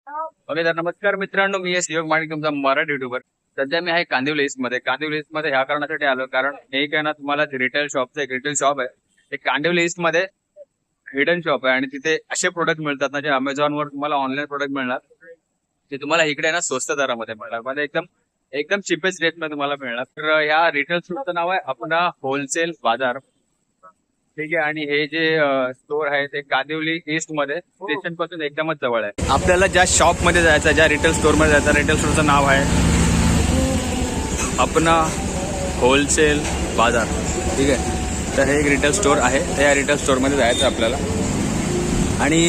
Okay तर नमस्कार मित्रांनो, मी योग माणिक तुमचा मराठी युट्यूबर. सध्या मी आहे कांदिवली ईस्ट मध्ये ह्या कारणासाठी आलो कारण एक आहे ना, तुम्हाला रिटेल शॉपचं एक रिटेल शॉप आहे. ते कांदिवली ईस्ट मध्ये हिडन शॉप आहे आणि तिथे असे प्रोडक्ट मिळतात ना, जे अमेझॉनवर तुम्हाला ऑनलाईन प्रोडक्ट मिळणार, ते तुम्हाला इकडे ना स्वस्त दरामध्ये मिळणार, म्हणजे एकदम एकदम चिपेस्ट रेट मध्ये तुम्हाला मिळणार. तर या रिटेल स्टोरचं नाव आहे आपला होलसेल बाजार. ठीक आहे, आणि हे जे स्टोर आहे ते कांदिवली ईस्ट मध्ये स्टेशन पासून एकदमच जवळ आहे. आपल्याला ज्या शॉप मध्ये जायचं, ज्या रिटेल स्टोर मध्ये जायचं, रिटेल स्टोरचं नाव आहे आपला होलसेल बाजार. ठीक आहे, तर हे एक रिटेल स्टोर आहे. त्या रिटेल स्टोर मध्ये जायचं आपल्याला. आणि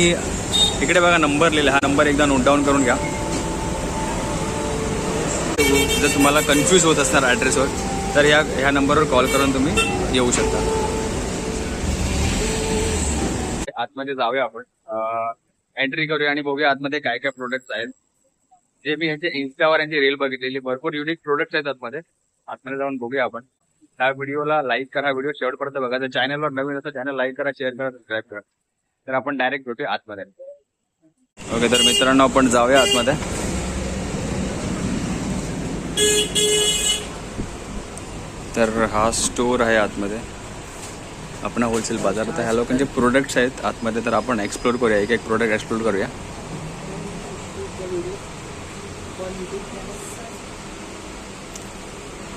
इकडे बघा नंबर लिहिला, हा नंबर एकदा नोट डाऊन करून घ्या. जर तुम्हाला कन्फ्यूज होत असणार ऍड्रेसवर, तर ह्या नंबरवर कॉल करून तुम्ही येऊ शकता. आतमध्ये जाऊया आपण, एंट्री करूया आणि बघूया आतमध्ये काय काय प्रोडक्ट्स आहेत. जे मी ह्याचे इन्स्टावर यांची रील बघितलेली, भरपूर युनिक प्रोडक्ट्स आहेत आतमध्ये. आतमध्ये जाऊन बघूया आपण. ह्या व्हिडिओला लाईक करा, व्हिडिओ शेवटपर्यंत बघा. जर चॅनलवर नवीन असं चॅनल लाईक करा, शेअर करा, सबस्क्राईब करा. तर आपण डायरेक्ट भेटूया आतमध्ये. ओके तर मित्रांनो, आपण जाऊया आतमध्ये. तर हा स्टोर आहे आतमध्ये आपण होलसेल बाजार. तर ह्या लोकांचे प्रोडक्ट्स आहेत आतमध्ये, तर आपण एक्सप्लोर करूया, एक एक प्रोडक्ट एक्सप्लोर करूया.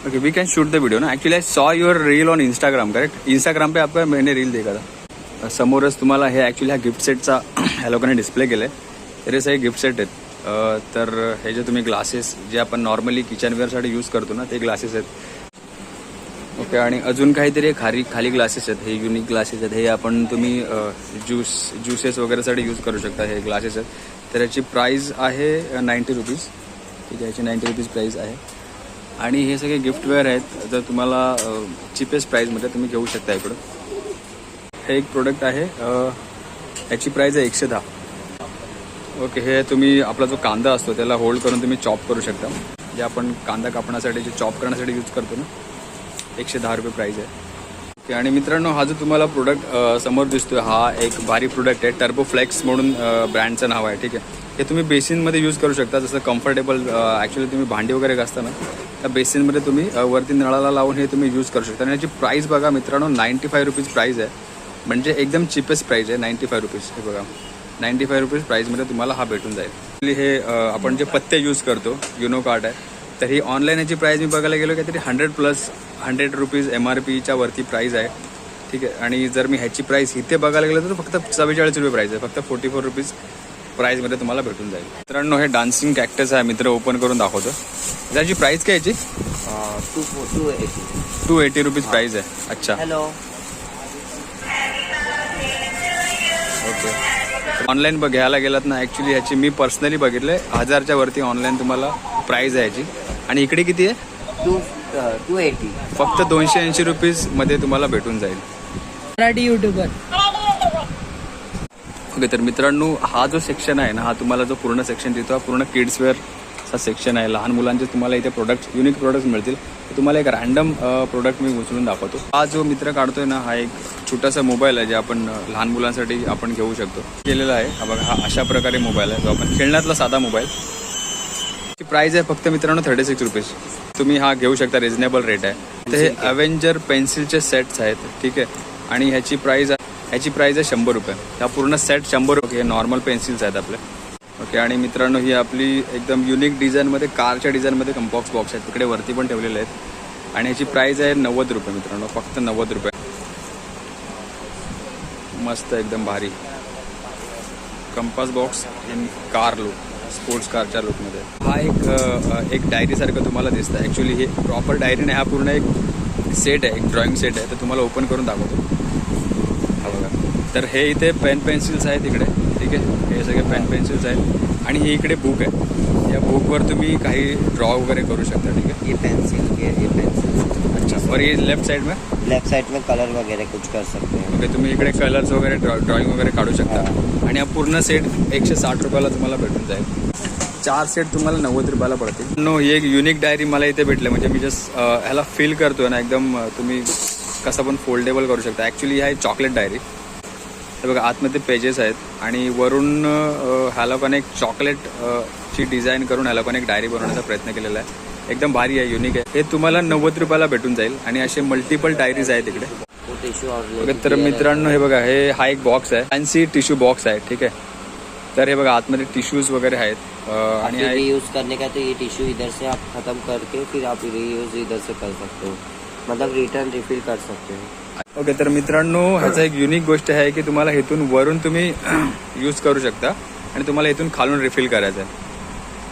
Okay, we can shoot the video ना. Actually I saw your reel on Instagram, correct? Instagram पे आपका मैंने रील देखा था. समोरच तुम्हाला हे ॲक्च्युली हा गिफ्ट सेटचा ह्या लोकांनी डिस्प्ले केलं आहे. तरी हे गिफ्ट सेट आहेत. तर हे जे तुम्ही ग्लासेस जे आपण नॉर्मली किचनवेअरसाठी यूज करतो ना, ते ग्लासेस आहेत. ओके, आणि अजून काहीतरी खाली ग्लासेस आहेत. हे युनिक ग्लासेस आहेत. हे आपण तुम्ही ज्युसेस वगैरेसाठी यूज करू शकता. हे ग्लासेस आहेत. तर याची प्राईस आहे 90 रुपीज. ठीक आहे, याची 90 रुपीज प्राईस आहे. आणि हे सगळे गिफ्टवेअर आहेत. जर तुम्हाला चिपेस्ट प्राईजमध्ये तुम्ही घेऊ शकता इकडं. हे एक प्रोडक्ट आहे, याची प्राईस आहे 110. ओके, हे तुम्ही आपला जो कांदा असतो त्याला होल्ड करून तुम्ही चॉप करू शकता. जे आपण कांदा कापण्यासाठी जे चॉप करण्यासाठी यूज करतो ना, 110 रुपये प्राईस आहे. ओके, आणि मित्रांनो, हा जो तुम्हाला प्रोडक्ट समोर दिसतोय, हा एक भारी प्रोडक्ट आहे. टर्बो फ्लेक्स म्हणून ब्रँडचं नाव आहे. ठीक आहे, हे तुम्ही बेसिनमध्ये यूज करू शकता. जसं कम्फर्टेबल ॲक्च्युली तुम्ही भांडी वगैरे घासता ना, त्या बेसिनमध्ये तुम्ही वरती नळाला लावून हे तुम्ही यूज करू शकता. आणि याची प्राईस बघा मित्रांनो, 95 रुपीज प्राईस आहे. म्हणजे एकदम चिपेस्ट प्राईस आहे, 95 रुपीज. हे बघा, 95 रुपीज प्राईजमध्ये तुम्हाला हा भेटून जाईल. हे आपण जे पत्ते यूज करतो, युनो कार्ड आहे. तर ही ऑनलाईन याची प्राईस मी बघायला गेलो काहीतरी 100 रुपीज MRPच्या वरती प्राईस आहे. ठीक आहे, आणि जर मी ह्याची प्राईस इथे बघायला गेलो तर फक्त 44 रुपये प्राईस आहे. फक्त 44 रुपीज प्राईजमध्ये तुम्हाला भेटून जाईल. मित्रांनो, हे डान्सिंग कॅक्टस आहे. मित्र ओपन करून दाखवतो. त्याची प्राईस काय याची? 280 रुपीज प्राईस आहे. अच्छा, हॅलो. ओके. ऑनलाईन घ्यायला गेलात ना, ॲक्च्युली ह्याची मी पर्सनली बघितलं आहे 1000च्या वरती ऑनलाईन तुम्हाला प्राईस आहे याची. आणि इकडे किती आहे? 280. फक्त 280 रुपीज मध्ये तुम्हाला भेटून जाईल. मराठी युट्यूबर. ओके, तर मित्रांनो, हा जो सेक्शन आहे ना, हा तुम्हाला जो पूर्ण सेक्शन देतो, हा पूर्ण किड्सवेअरचा सेक्शन आहे. लहान मुलांचे तुम्हाला इथे प्रोडक्ट्स, युनिक प्रोडक्ट्स मिळतील. तुम्हाला एक रॅन्डम प्रोडक्ट मी उचलून दाखवतो. हा जो मित्र काढतोय ना, हा एक छोटासा मोबाईल आहे, जे आपण लहान मुलांसाठी आपण घेऊ शकतो. केलेला आहे हा बघा. हा अशा प्रकारे मोबाईल आहे, जो आपण खेळण्यातला साधा मोबाईल. प्राइस आहे फक्त मित्रांनो 36 रुपीज. तुम्ही हा घेऊ शकता, रिजनेबल रेट आहे. तर हे अवेंजर पेन्सिलचे सेट्स आहेत. ठीक आहे, आणि ह्याची प्राइस आहे 100 रुपये. हा पूर्ण सेट 100 रुपये. हे नॉर्मल पेन्सिल्स आहेत आपले. ओके, आणि मित्रांनो, ही आपली एकदम युनिक डिझाईनमध्ये, कारच्या डिझाईनमध्ये कंपॉक्स बॉक्स आहेत. तिकडे वरती पण ठेवलेले आहेत. आणि ह्याची प्राइस आहे 90 रुपये मित्रांनो, फक्त 90 रुपये. मस्त एकदम भारी compass box in car look, sports कारच्या लुकमध्ये. हा एक डायरीसारखं तुम्हाला दिसतं. ॲक्च्युली हे प्रॉपर डायरी नाही, हा पूर्ण एक सेट आहे, एक ड्रॉइंग सेट आहे. तर तुम्हाला ओपन करून दाखवतो. हा बघा. तर हे इथे पेन पेन्सिल्स आहेत इकडे. ठीक आहे, हे सगळे पेन पेन्सिल्स आहेत. आणि हे इकडे बुक आहे. या बुकवर तुम्ही काही ड्रॉ वगैरे करू शकता. ठीक आहे, ये पेंसिल. अच्छा. और ये लेफ्ट साइड में कलर वगैरह कुछ कर सकते हैं. ओके, तुम्ही इकडे कलर्स वगैरे ड्रॉइंग वगैरे काढू शकता. आणि हा पूर्ण सेट 160 रुपयाला तुम्हाला भेटून जाईल. 4 सेट तुम्हाला 90 रुपयाला पडतील. नो, ही एक युनिक डायरी मला इथे भेटलं. म्हणजे मी जस्ट ह्याला फील करतोय ना, एकदम तुम्ही कसं पण फोल्डेबल करू शकता. ॲक्च्युली हा चॉकलेट डायरी. हे बघा आतमध्ये पेजेस आहेत आणि वरून ह्याला पण एक चॉकलेट ची डिझाईन करून ह्याला पण एक डायरी बनवण्याचा प्रयत्न केलेला आहे. एकदम भारी आहे, युनिक आहे. हे तुम्हाला 90 रुपयाला भेटून जाईल आणि असे मल्टिपल डायरीज आहेत इकडे. तर मित्रांनो हे बघा, हा एक बॉक्स आहे, फॅन्सी टिश्यू बॉक्स आहे. ठीक आहे, तर हे बघा आतमध्ये टिश्यूज वगैरे आहेत आणि रीयूज करने का तो ये टिश्यू इधर से आप खत्म करके फिर आप रीयूज इधर से कर सकते हो, मतलब रिटर्न रिफिल कर सकते हो. ओके, तर मित्रांनो ह्याचा एक युनिक गोष्ट आहे की तुम्हाला इथून वरून तुम्ही यूज करू शकता आणि तुम्हाला इथून खालून रिफिल करायचं आहे.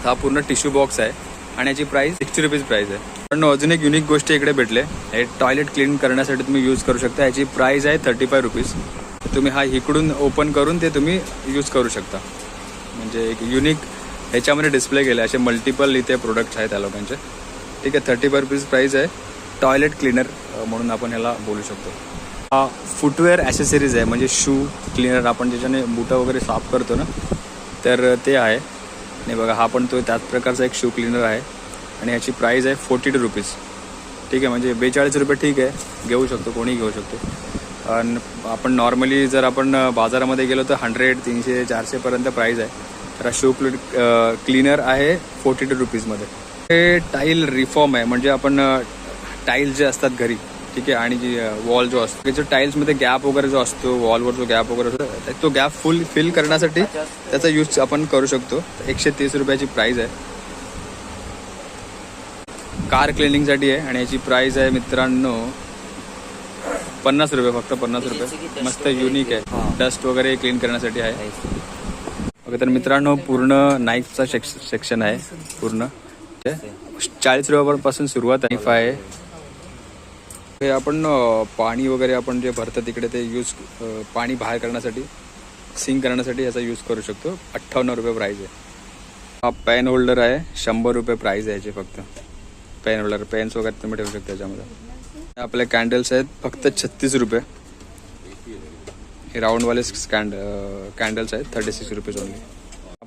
हा पूर्ण टिश्यू बॉक्स आहे आणि याची प्राइस 60 रुपीज प्राइस आहे. पण अजून एक युनिक गोष्ट इकडे भेटले, हे टॉयलेट क्लीन करण्यासाठी तुम्ही यूज करू शकता. याची प्राइस आहे 35 रुपीज. तुम्ही हा इकडून ओपन करून ते तुम्ही यूज करू शकता. म्हणजे एक युनिक ह्याच्यामध्ये डिस्प्ले केले असे मल्टिपल इथे प्रोडक्ट्स आहेत त्या लोकांचे. ठीक आहे, 35 रुपीज प्राइस आहे. टॉयलेट क्लीनर म्हणून आपण ह्याला बोलू शकतो. हा फुटवेअर ॲसेसरीज आहे, म्हणजे शू क्लीनर आपण ज्याच्याने बुटं वगैरे साफ करतो ना, तर ते आहे. आणि बघा हा पण तो त्याच प्रकारचा एक शू क्लीनर आहे आणि ह्याची प्राइस आहे 42 रुपीज. ठीक आहे, म्हणजे 42 रुपये ठीक आहे, घेऊ शकतो, कोणी घेऊ शकतो. आणि आपण नॉर्मली जर आपण बाजारामध्ये गेलो तर 100, 300, 400पर्यंत प्राइस आहे. तर हा शू क्लीनर आहे 42 रुपीजमध्ये. हे टाईल रिफॉर्म आहे, म्हणजे आपण टाईल्स जे असतात घरी, ठीक आहे, आणि जी वॉल जो असतो त्याच्या टाईल्समध्ये गॅप वगैरे जो असतो, वॉलवर जो गॅप वगैरे असतो, तो गॅप फिल करण्यासाठी त्याचा यूज आपण करू शकतो. 130 रुपयाची प्राइस आहे. कार क्लिनिंगसाठी आहे आणि याची प्राइस आहे मित्रांनो 50 रुपये, फक्त 50 रुपये. मस्त युनिक आहे, डस्ट वगैरे क्लीन करण्यासाठी आहे. ओके, तर मित्रांनो पूर्ण नाईफचा सेक्शन आहे. पूर्ण 40 रुपयापासून सुरुवात आहे. हे आपण पाणी वगैरे आपण जे भरतं तिकडे ते यूज, पाणी बाहेर करण्यासाठी, सिंक करण्यासाठी याचा यूज करू शकतो. 58 रुपये प्राइस आहे. हा पेन होल्डर आहे, 100 रुपये प्राइस आहे याची फक्त. पेन होल्डर, पेन्स वगैरे तुम्ही ठेवू शकता त्याच्यामध्ये. आपले कॅन्डल्स आहेत फक्त 36 रुपये. हे राऊंडवाले कॅन्डल्स आहेत 36 रुपीज ओनली.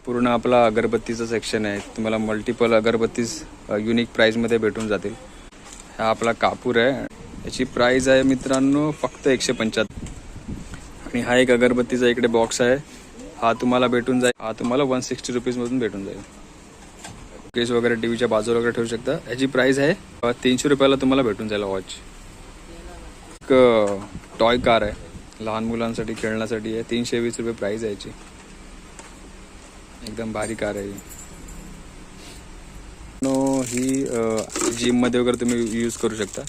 पूर्ण आपला अगरबत्तीचं सेक्शन आहे, तुम्हाला मल्टिपल अगरबत्तीज युनिक प्राईजमध्ये भेटून जातील. हा आपला कापूर आहे, याची प्राइस आहे मित्रांनो फक्त 175. आणि हा एक अगरबत्तीचा इकडे बॉक्स आहे, हा तुम्हाला भेटून जाईल. हा तुम्हाला 160 रुपीजमधून भेटून जाईल. केस वगैरे टीव्हीच्या बाजूला वगैरे ठेवू शकता. याची प्राइस आहे 300 रुपयाला तुम्हाला भेटून जाईल वॉच. एक टॉय कार आहे, लहान मुलांसाठी खेळण्यासाठी आहे. 320 रुपये प्राइस आहे याची. एकदम भारी कार आहे ही जिममध्ये वगैरे तुम्ही यूज करू शकता.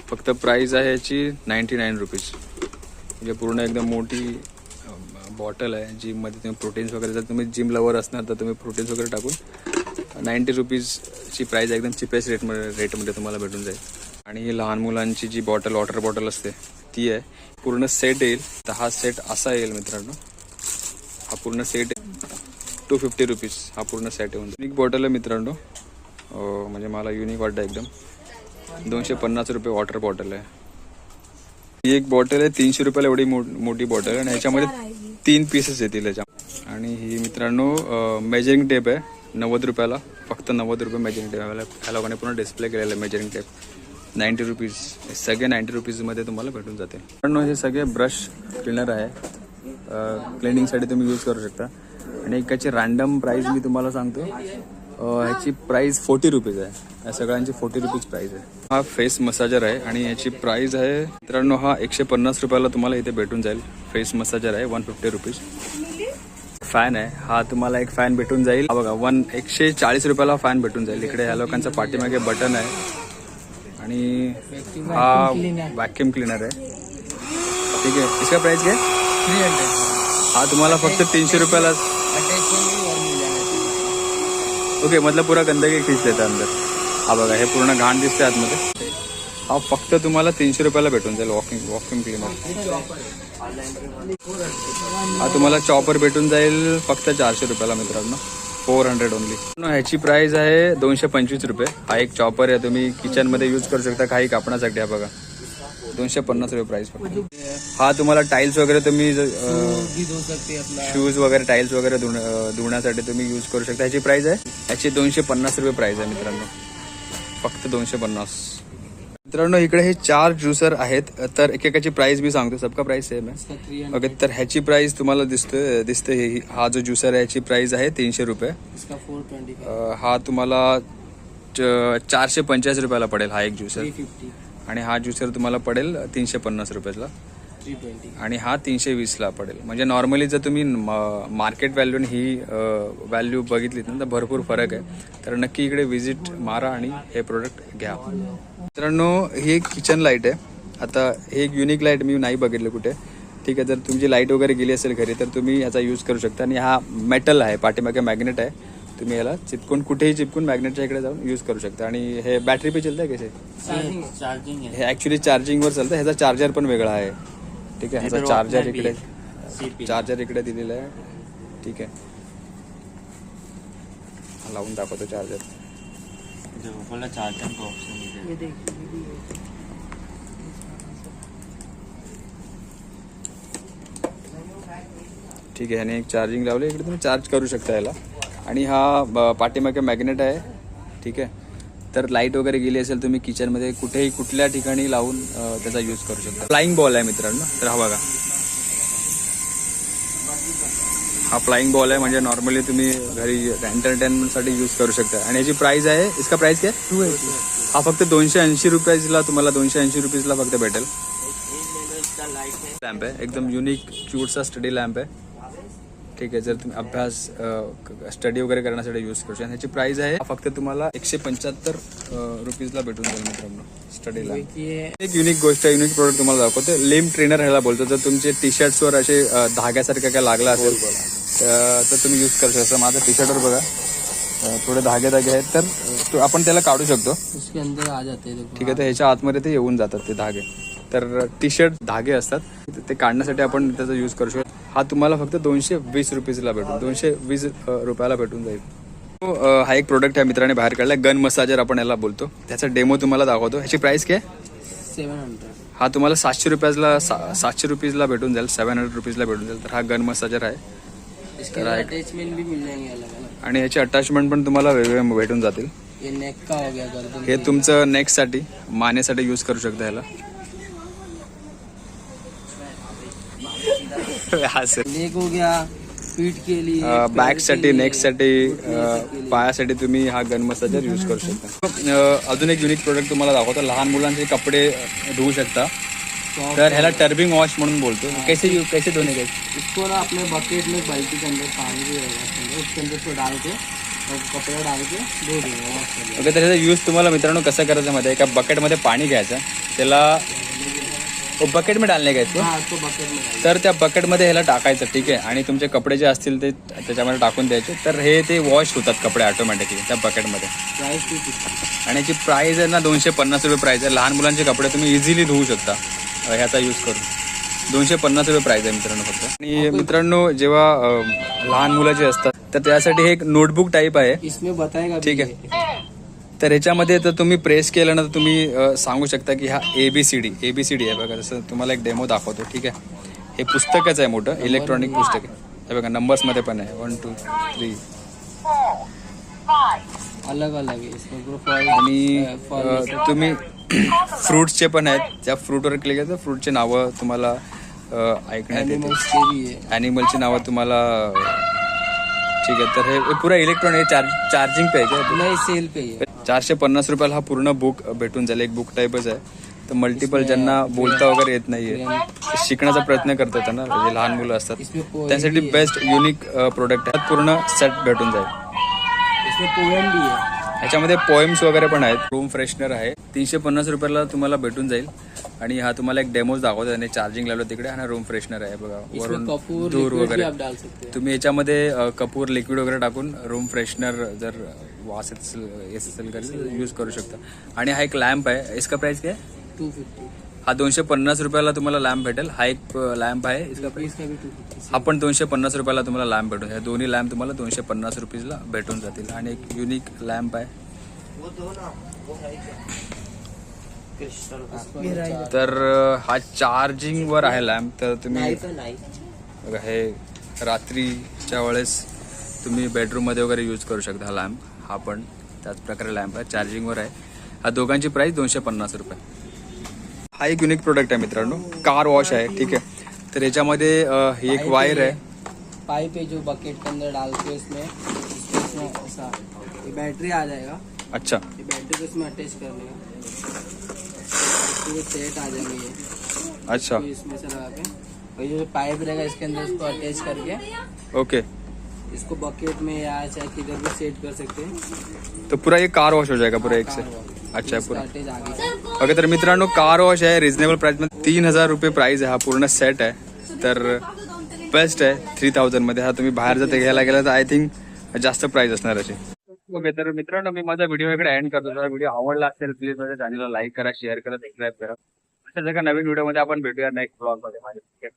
फक्त प्राइस आहे याची 99 रुपीज. म्हणजे पूर्ण एकदम मोठी बॉटल आहे. जिममध्ये तुम्ही प्रोटीन्स वगैरे, जर तुम्ही जिम लवर असणार तर तुम्ही प्रोटीन्स वगैरे टाकून 90 रुपीजची प्राइस एकदम चिपेस्ट रेटमध्ये तुम्हाला भेटून जाईल. आणि ही लहान मुलांची जी बॉटल, वॉटर बॉटल असते ती आहे. पूर्ण सेट येईल. तर हा सेट असा येईल मित्रांनो, हा पूर्ण सेट 250 रुपीज हा पूर्ण सेट येऊन. युनिक बॉटल आहे मित्रांनो, म्हणजे मला युनिक वाटतं एकदम. 250 रुपये वॉटर बॉटल आहे. ही एक बॉटल आहे 300 रुपयाला, एवढी मोठी बॉटल आहे आणि ह्याच्यामध्ये 3 पीसेस येतील याच्या. आणि ही मित्रांनो मेजरिंग टेप आहे 90 रुपयाला, फक्त 90 रुपये मेजरिंग टेप. ह्या लोकांनी पूर्ण डिस्प्ले केलेलं आहे मेजरिंग टेप. 90 रुपीज, सगळे 90 रुपीजमध्ये तुम्हाला भेटून जाते. मित्रांनो हे सगळे ब्रश क्लीनर आहे, क्लिनिंगसाठी तुम्ही यूज करू शकता. आणि एकाची रॅन्डम प्राइस मी तुम्हाला सांगतो, ह्याची प्राइस 40 रुपीज आहे. या सगळ्यांची 40 रुपीज प्राइस आहे. हा फेस मसाजर आहे आणि याची प्राइस आहे मित्रांनो हा 150 रुपयाला तुम्हाला इथे भेटून जाईल. फेस मसाजर आहे 150 रुपीज. फॅन आहे, हा तुम्हाला एक फॅन भेटून जाईल. हा बघा 140 रुपयाला फॅन भेटून जाईल. इकडे ह्या लोकांचा पाठीमागे बटन आहे. आणि हा वॅक्यूम क्लीनर आहे. ठीक आहे, इसका प्राइस क्या है? 300. हा तुम्हाला फक्त 300 रुपयाला. ओके, मतलब पूरा गंदगी खींच देता अंदर. हा बघा हे पूर्ण घाण दिसते आतमध्ये. हा फक्त तुम्हाला 300 रुपयाला भेटून जाईल वॉक्यूम क्लीनर. हा तुम्हाला चॉपर भेटून जाईल फक्त 400 रुपयाला मित्रांनो, 400 ओनली. ह्याची प्राइस आहे 225 रुपये. हा एक चॉपर आहे, तुम्ही किचनमध्ये यूज करू शकता काही कापण्यासाठी. हा बघा 250 रुपये प्राइस फक्त. हा तुम्हाला टाइल्स वगैरे तुम्ही शूज वगैरे टाइल्स वगैरे धुण्यासाठी तुम्ही यूज करू शकता. ह्याची प्राइस आहे, याची 250 रुपये प्राइस आहे मित्रांनो, फक्त 250. मित्रांनो इकडे हे 4 ज्युसर आहेत. तर एकेकाची प्राइस मी सांगतो, सबका प्राइस सेम आहे. ओके, तर ह्याची प्राइस तुम्हाला दिसते हा जो ज्युसर आहे याची प्राइस आहे 300 रुपये. इसका 425 हा तुम्हाला 485 रुपयाला पडेल हा एक ज्युसर. 350 आणि हा ज्युसर तुम्हाला पडेल 350 रुपयाला. 320 आणि हा 320ला पडेल. म्हणजे नॉर्मली जर तुम्ही मार्केट व्हॅल्यू ही व्हॅल्यू बघितलीत ना तर भरपूर फरक आहे. तर नक्की इकडे व्हिजिट मारा आणि हे प्रोडक्ट घ्या. मित्रांनो ही एक किचन लाईट आहे. आता हे एक युनिक लाईट मी नाही बघितलं कुठे. ठीक आहे, जर तुमची लाईट वगैरे गेली असेल घरी तर तुम्ही ह्याचा यूज करू शकता. आणि हा मेटल आहे, पाठीमागे मॅग्नेट आहे. तुम्ही याला चिपकून कुठेही चिपकून मॅग्नेटच्या इकडे जाऊन यूज करू शकता. आणि हे बॅटरी पे चालतं कसे? चार्जिंग हे ॲक्च्युली चार्जिंगवर चालतं. ह्याचा चार्जर पण वेगळा आहे. ठीक आहे, ह्याचा चार्जर इकडे दिलेला आहे. ठीक आहे, लावून दाखवतो चार्जर. चार्जिंग का ऑप्शन ठीक आहे, ह्याने एक चार्जिंग लावले. इकडे तुम्ही चार्ज करू शकता याला. आणि हा पाठीमागे मॅग्नेट आहे. ठीक आहे, तर लाईट वगैरे गेली असेल तुम्ही किचनमध्ये कुठेही कुठल्या ठिकाणी लावून त्याचा यूज करू शकता. फ्लाइंग बॉल आहे मित्रांनो. तर हा बघा, हा फ्लाइंग बॉल आहे. म्हणजे नॉर्मली तुम्ही घरी एंटरटेनमेंटसाठी यूज करू शकता. आणि याची प्राइस आहे, इसका प्राइस काय? 280. हा फक्त 280 रुपयाला तुम्हाला 280 रुपीजला फक्त भेटेल. लॅम्प आहे, एकदम युनिक क्यूटचा स्टडी लॅम्प आहे. ठीक आहे, जर तुम्ही अभ्यास स्टडी वगैरे करण्यासाठी यूज करू शकता. ह्याची प्राइस आहे फक्त तुम्हाला 175 रुपीजला भेटून जाईल मित्रांनो स्टडी लॅम्प. एक युनिक गोष्ट आहे, युनिक प्रोडक्ट तुम्हाला दाखवतो. लिम ट्रेनर ह्याला बोलतो. जर तुमचे टी शर्ट्सवर असे धाग्यासारखं काय लागला असेल तर तुम्ही यूज करू शकता. माझ्या टी शर्टवर बघा थोडे धागे आहेत, तर आपण त्याला काढू शकतो. उसके अंदर आ जाते हैं. ठीक आहे, तर ह्याच्या आतमध्ये ते येऊन जातात ते धागे. तर टी शर्ट धागे असतात ते काढण्यासाठी आपण त्याचा यूज करू शकतो. हा तुम्हाला फक्त 220 रुपीजला भेटून 220 रुपयाला भेटून जाईल. हा एक प्रोडक्ट आहे मित्राने बाहेर काढला, गन मसाजर आपण याला बोलतो. त्याचा डेमो तुम्हाला दाखवतो. ह्याची प्राइस काय? 700. हा तुम्हाला 700 रुपीजला भेटून जाईल. 700 रुपीजला भेटून जाईल. तर हा गन मसाजर आहे. इसके अटैचमेंट भी मिल जाएंगे अलग अलग. आणि ह्याचे अटॅचमेंट पण तुम्हाला वेगवेगळे भेटून जातील. ये नेक का हो गया, गर्दन हे तुमचं नेकसाठी मानेसाठी यूज करू शकता ह्याला. नेक हो गया, पीठ के लिए, बॅक साठी, नेक साठी, पायासाठी तुम्ही हा गन मसाजर यूज करू शकता. अजून एक युनिक प्रोडक्ट तुम्हाला दाखवतो. लहान मुलांचे कपडे धुवू शकता. तर ह्याला टर्बिंग वॉश म्हणून बोलतो. कैसे धोने का? इसको ना अपने बकेट में बाल्टी के अंदर पानी भी रहेगा, उसके अंदर तो डाल के और कपड़ा डाल के धो देंगे, वॉश कर देंगे. ओके, तर ह्याचा यूज तुम्हाला मित्रांनो कसं करायचं मध्ये एका बकेटमध्ये पाणी घ्यायचं, त्याला बकेट में डालणे घ्यायचं. हाँ, तो बकेट में डाल. तर त्या बकेटमध्ये ह्याला टाकायचं. ठीक आहे, आणि तुमचे कपडे जे असतील ते त्याच्यामध्ये टाकून द्यायचे. तर हे ते वॉश होतात कपडे ऑटोमॅटिकली त्या बकेटमध्ये. प्राइस 250. आणि याची प्राइस आहे ना 250 रुपये प्राइस आहे. लहान मुलांचे कपडे तुम्ही इझिली धुवू शकता ह्याचा यूज करून. 250 रुपये प्राइस आहे मित्रांनो फक्त. आणि मित्रांनो जेव्हा लहान मुलं जे असतात तर त्यासाठी हे एक नोटबुक टाईप आहे. इसमें बताएगा. ठीक आहे, तर ह्याच्यामध्ये तर तुम्ही प्रेस केलं ना तर तुम्ही सांगू शकता की हा ABCD आहे. बघा जसं तुम्हाला एक डेमो दाखवतो. ठीक आहे, हे पुस्तकच आहे, मोठं इलेक्ट्रॉनिक पुस्तक आहे. हे बघा नंबर्समध्ये पण आहे 1 2 3 अलग अलग है इसमें प्रोफाइल. आणि तुम्ही फ्रूट्सचे पण आहेत. त्या फ्रूटवर क्लिक केलं तर फ्रूटचे नावं तुम्हाला ऐकण्यात येतील. एनिमल्स के भी है. ॲनिमलची नावं तुम्हाला. ठीक आहे, तर हे पुरा इलेक्ट्रॉनिक चार्जिंग पाहिजे. नहीं, सेल पे ही है. 450 रुपयाला हा पूर्ण बुक भेटून जाईल. एक बुक टाईपच आहे. तर मल्टिपल ज्यांना बोलता वगैरे येत नाहीये, शिकण्याचा प्रयत्न करतात ना, जे लहान मुलं असतात त्यांसाठी बेस्ट युनिक प्रोडक्ट आहे. पूर्ण सेट भेटून जाईल. इसमें पोएम भी है. ह्याच्यामध्ये पोएम्स वगैरे पण आहेत. रूम फ्रेशनर आहे. 350 रुपयाला तुम्हाला भेटून जाईल. आणि हा तुम्हाला एक डेमोज दाखवतो. आणि चार्जिंग लावलं तिकडे. आणि रूम फ्रेशनर आहे बघा, वरून दूर वगैरे तुम्ही याच्यामध्ये कपूर लिक्विड वगैरे टाकून रूम फ्रेशनर जर वास येत असेल यूज करू शकता. आणि हा एक लॅम्प आहे. इसका प्राइस काय? 250. हा 250 रुपयाला तुम्हाला लॅम्प भेटेल. हा एक लॅम्प आहे. इसका प्राइस इसका भी 250. हा पण 250 रुपयाला तुम्हाला लॅम्प भेटून. हे दोन्ही लॅम्प तुम्हाला 250 रुपीजला भेटून जातील. आणि एक युनिक लॅम्प आहे. तर हा चार्जिंग वर आहे लॅम्प. तर तुम्ही बघा हे रात्रीच्या वेळेस तुम्ही बेडरूम मध्ये वगैरे यूज करू शकता हा लॅम्प. हा पण त्याच प्रकारे लॅम्प आहे, चार्जिंगवर आहे. हा दोघांची प्राइस 250 रुपये. हा एक युनिक प्रोडक्ट आहे मित्रांनो, कार वॉश आहे. ठीक आहे, तर याच्यामध्ये ही एक वायर आहे. पाइप है जो बकेट के अंदर डाल के इसमें ऐसा ये बैटरी आ जाएगा. अच्छा, ये बैटरी को इसमें अटैच करने का पूरे सेट आ जाएंगे ये. अच्छा, तो इसमें से लगा के और ये जो पाइप रहेगा इसके अंदर इसको अटैच करके ओके. इसको बकेट में या चाहे किधर भी सेट कर सकते हैं. तो पूरा ये कार वॉश हो जाएगा पूरा एक से. Car wash. अच्छा आहे पूरा. अटैच आगे ओके, तर मित्रांनो कार वॉश आहे रिझनेबल प्राइसमध्ये 3000 रुपये प्राइस आहे. हा पूर्ण सेट आहे, तर बेस्ट आहे 3000 मध्ये. हा तुम्ही बाहेर जर घ्यायला गेला तर आय थिंक जास्त प्राइस असणार अशी. ओके, तर मित्रांनो मी माझा व्हिडिओ इकडे एंड करतो. जर व्हिडिओ आवडला असेल प्लीज माझ्या चॅनलला लाईक करा, शेअर करा, सबस्क्राईब करा. अशा जगा नवीन व्हिडिओमध्ये आपण भेटूया नेक्स्ट ब्लॉगमध्ये माझ्या.